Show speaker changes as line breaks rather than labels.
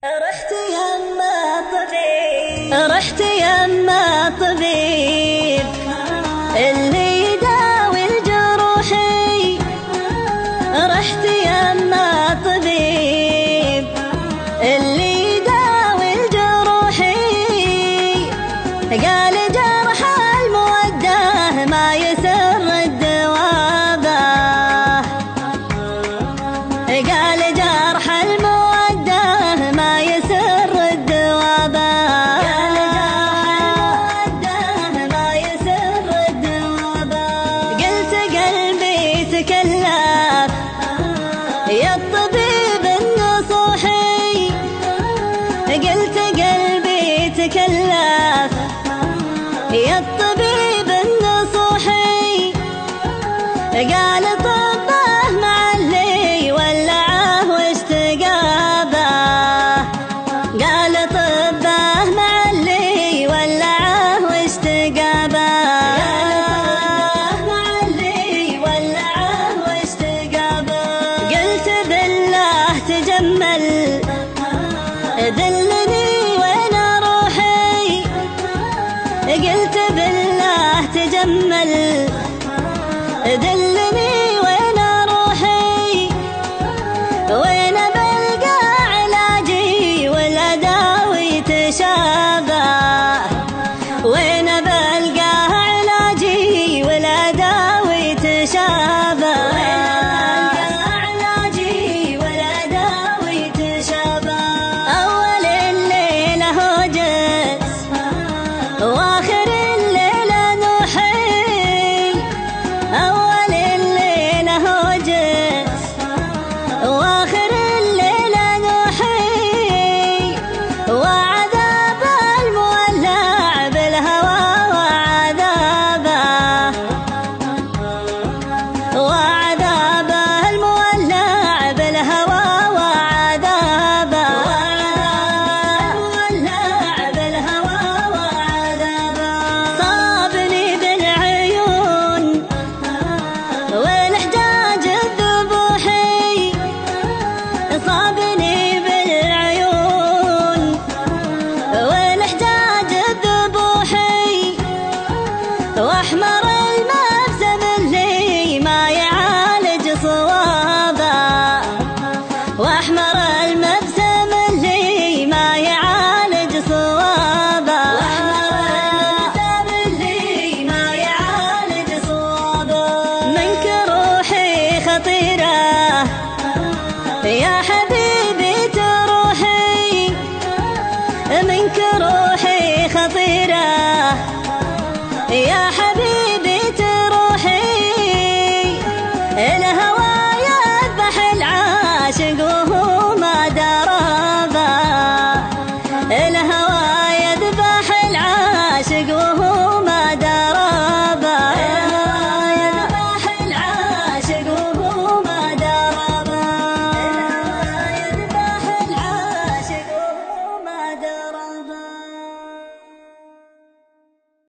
رحت يما الطبيب، رحت يما الطبيب اللي يداوي الجروحي. رحت يما الطبيب اللي يداوي الجروحي. قال جرح المودة ما يسر الدوابة. قال جرح المودة ما يسر الدوابة. قال جرح المودة ما يسر الدوابة. قلت قلبي تكلف يا الطبيب النصوحي. قلت قلبي تكلف يا الطبيب النصوحي. قال طبه معلي ولعه واشتقابه. قال طبه معلي ولعه واشتقابه. معلي ولعه واشتقابه. قلت بالله تجمل دلني وين روحي. قلت بالله تجمل دلني وين روحي. وين بلقى علاجي والأداوي تشابه. وين بلقى علاجي والأداوي تشابه. علاجي والأداوي تشابه. أول الليلة هوجس وآخر الليلة نوحي. أول الليلة هوجس وآخر الليلة نوحي. وعذاب المولع بالهوى وعذابه. وعذاب المولع بالهوى وعذابه. المولع بالهوى وعذابه. صابني بالعيون والحجاج الذبوحي. صابني بالعيون والحجاج الذبوحي. واحمر المبسم اللي ما يعالج صوابه. واحمر المبسم اللي ما يعالج صوابه. واحمر المبسم اللي ما يعالج صوابه. منك روحي خطيرة يا حبيبي تروحي. منك روحي خطيرة يا حبيبي تروحي. الهوى يذبح العاشق وهو ما درابه.